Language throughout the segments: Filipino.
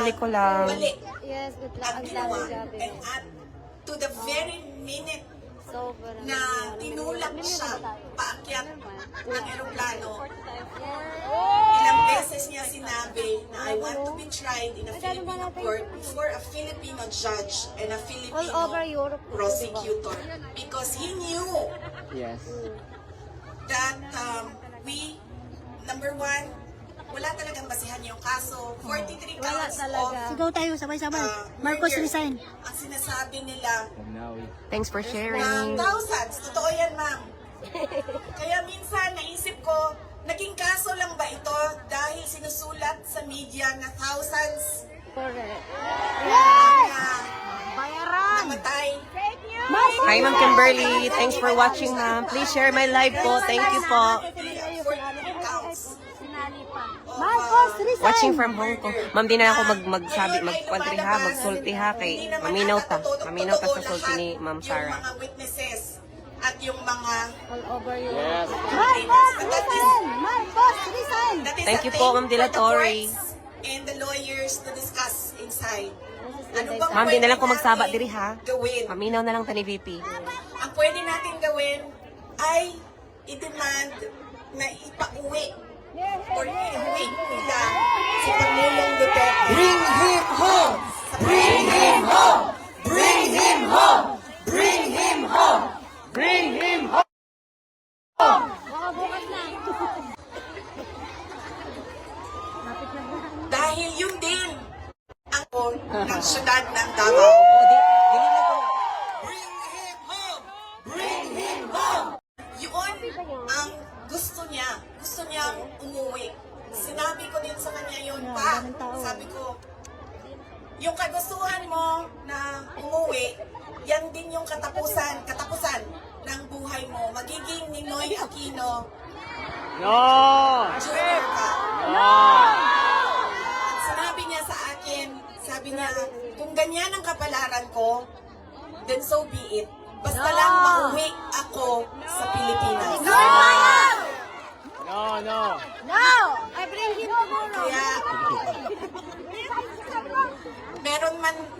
Kababalik ko lang. Mali Yes, good luck. ang Ang ginawa. dami gabi. And at to the very minute Sobrang. na tinulak siya paakyat ng eroplano, ilang beses niya sinabi na I want to be tried in a Filipino court before a Filipino judge and a Filipino All over Europe. prosecutor. Because he knew Yes. that we, number one, wala talagang basihan yung kaso. 43 Wala counts talaga. of Sigaw tayo, sabay-sabay. Marcos murder. resign. Ang sinasabi nila Thanks for na sharing. thousands. Totoo yan, ma'am. Kaya minsan naisip ko, naging kaso lang ba ito dahil sinusulat sa media na thousands Correct. ang namatay. Hi, Ma'am Kimberly. Thanks for watching, ma'am. Please share my live po. Thank you po. 43 counts. Marcos resign. Watching from Hong Kong. Ma'am, di na ako magsabi, magkwantri ha, magsulti ha, kay maminaw ta. Maminaw ta sa sulti ni Ma'am Yung Sarah. mga witnesses at yung mga All over Europe. Marcos resign. Marcos resign. that is Thank a you po, thing Ma'am De La for the Torre. courts and the lawyers to discuss inside. Ano bang Ma'am, di na lang ko pwede magsaba natin diri ha. gawin? Maminaw na lang ta ni VP. Ang pwede natin gawin ay i-demand na ipauwi or iuwi nila si Pangulong Duterte. Bring him home! Bring him home! Bring him home! Bring him home! Bring him home! Baka bukas na. Dahil yun din ang ng syudad ng Davao. Bring him home! Bring him home! Yun ang gusto niya. Gusto niyang umuwi. Sinabi ko din sa kanya yun pa. Sabi ko, yung kagustuhan mo na umuwi, yan din yung katapusan ng buhay mo. Magiging Ninoy Aquino No! Jr. ka. No! At sinabi niya sa akin, sabi niya, kung ganyan ang kapalaran ko, then so be it. Basta lang mauwi ako sa Pilipinas. No, no! No! I bring him tomorrow. Kaya,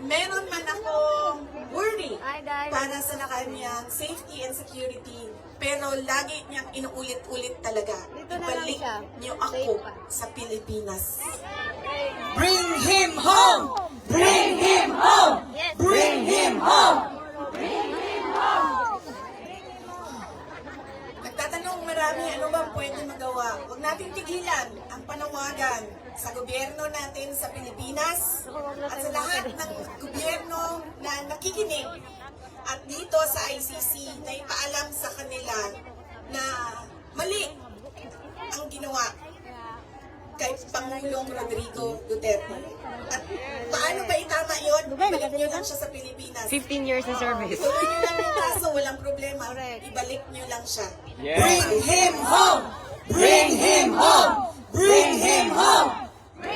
meron man akong worry Ay, dahil. para sa kanyang safety and security. Pero lagi niyang inuulit-ulit talaga. Dito na lang Ibalik siya. niyo ako sa Pilipinas. Bring him home! Bring him home! Bring him home! Nagtatanong marami, ano bang pwede magawa? Huwag natin tigilan ang panawagan sa gobyerno natin sa Pilipinas at sa lahat ng gobyerno na nakikinig at dito sa ICC na ipaalam sa kanila na mali ang ginawa kay Pangulong Rodrigo Duterte. At paano ba itama yun? Ibalik nyo lang siya sa Pilipinas. 15 years in service. Tuloy nyo lang yung kaso, walang problema. Ibalik nyo lang siya. Bring him home! Bring him home! Bring him home! 15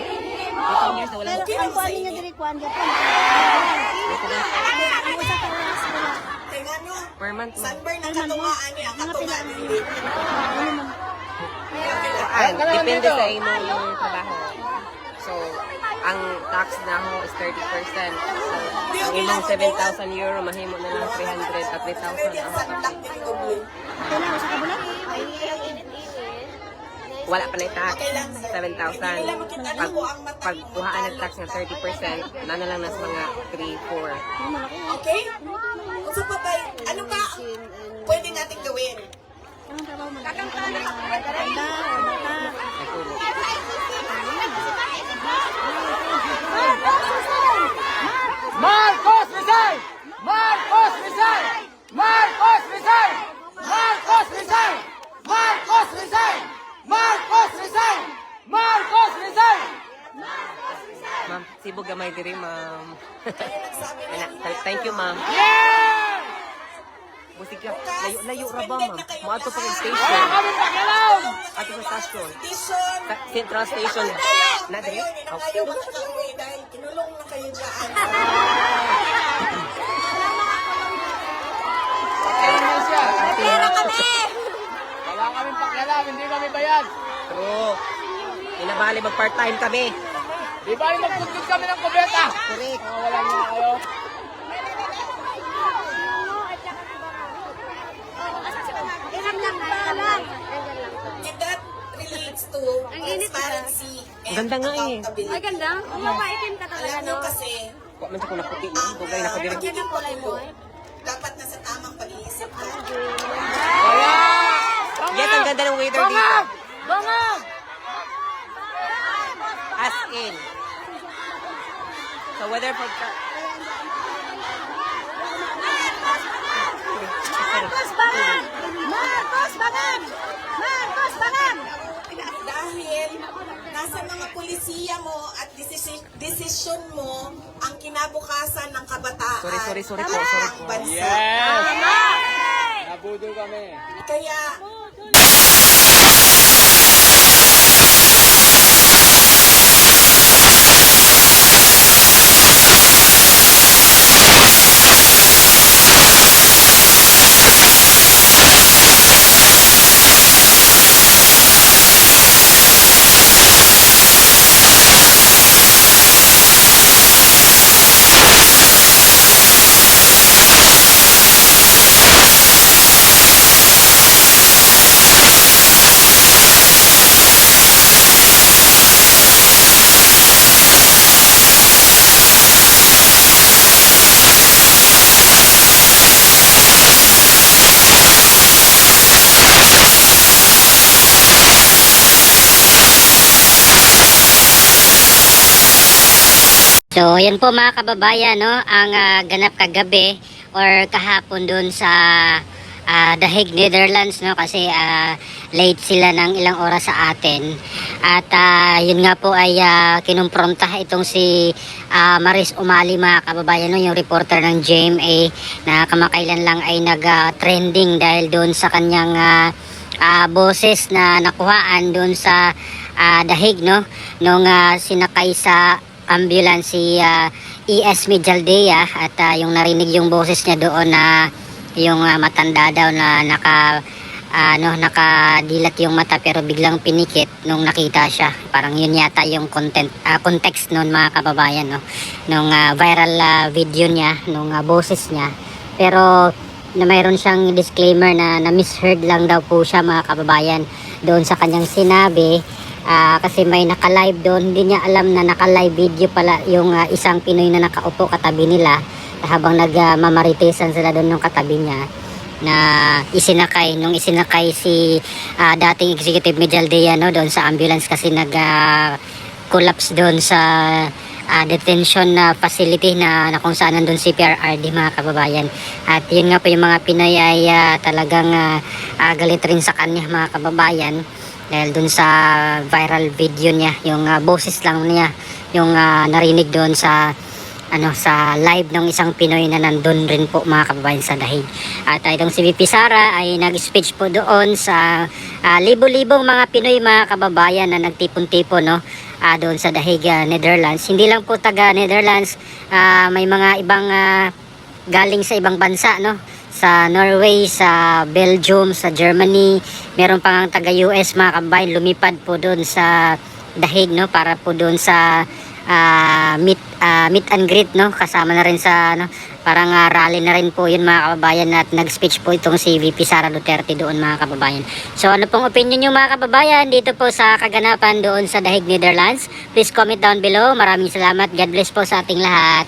years na wala. Pero Okay ang lang sa kuha niya inyo. diri kuan gyud. Kaya nga no, Per month. sunburn ang katungaan niya, katungaan hindi. Depende sa imong trabaho. So, ang tax na ho is 30%. So, ang imong 7,000 euro, mahimo na lang 300 at 3,000 Pwede ang ang sunblock ni Doble. Kailan sa kabulan? wala pa na yung tax, 7,000. Pagkuhaan ng tax ng 30%, na lang nas mga 3-4. Okay? Kung sa papay, ano pa ang pwede natin gawin? Anong trabaho mo? Kakanta o bata? Marcos resign! Marcos resign! Marcos resign! Marcos resign! Marcos resign! Marcos resign! Marcos resign! Ma'am, sibog gamay diri, ma'am. Nagsabi niya, Thank you, ma'am. Yeah! Busig ka. Layo ra ba, ma'am? Maadto pa yung Wala station. kami pakialam! Ato sa station. petition. Central station. Na diri? Ngayon, hindi na kayo makakauwi dahil kinulong na kayo dyan. Ano siya? Pero kami! Wala kaming pakialam, hindi kami bayad. True. Inabali mag-part-time kami. Di ba magpuntot kami ng kubeta? Correct. Wala na kayo. Ilang lang lang. And that relates to transparency and Ganda nga eh. accountability. Ay, ganda. Mapaitim ka talaga, Alam nyo no? kasi, Kuha man sa ko naputi. ang Bugay na ko direct. pagiging politiko, dapat nasa tamang pag-iisip ka. Yes, ang ganda ng weather dito. Bongog! As in. So weather forecast. Marcos Bangan! Marcos Bangan! Marcos Bangan! Dahil nasa mga polisiya mo at desisyon mo ang kinabukasan ng kabataan Sorry po. ng bansa. Yes! Nabudol kami. Kaya So, yan po mga kababayan, no, ang ganap kagabi or kahapon doon sa The Hague, Netherlands, no, kasi late sila ng ilang oras sa atin. At yun nga po ay kinumpronta itong si Maris Umali, mga kababayan, no, yung reporter ng GMA na kamakailan lang ay nag-trending dahil doon sa kanyang boses na nakuhaan doon sa The Hague, no, nung sinakay sa ambulance si ES Mijaldea at yung narinig yung boses niya doon na yung matanda daw na nakadilat yung mata pero biglang pinikit nung nakita siya. Parang yun yata yung context noon, mga kababayan, no, nung viral video niya, nung boses niya. Pero na mayroon siyang disclaimer na misheard lang daw po siya, mga kababayan, doon sa kanyang sinabi. Kasi may naka-live doon, hindi niya alam na naka-live video pala yung isang Pinoy na nakaupo katabi nila habang nagmamaritesan sila doon ng katabi niya na nung isinakay si dating Executive Mijaldea, no, doon sa ambulance kasi collapse doon sa detention facility na kung saan nandun si PRRD, mga kababayan. At yun nga po, yung mga Pinoy ay talagang galit rin sa kanya, mga kababayan, dahil dun sa viral video niya, yung boses lang niya yung narinig doon sa sa live ng isang Pinoy na nandun rin po, mga kababayan, sa The Hague. At itong si VP Sara ay nag-speech po doon sa libo-libong mga Pinoy, mga kababayan, na nagtipon-tipon, no, doon sa The Hague, Netherlands. Hindi lang po taga Netherlands, may mga ibang galing sa ibang bansa, no, sa Norway, sa Belgium, sa Germany, meron pang taga US, mga kababayan, lumipad po doon sa The Hague, no, para po doon sa meet and greet, no, kasama na rin sa parang rally na rin po yun, mga kababayan, at nag-speech po itong si VP Sara Duterte doon, mga kababayan. So ano pong opinion nyo, mga kababayan, dito po sa kaganapan doon sa The Hague, Netherlands? Please comment down below. Maraming salamat. God bless po sa ating lahat.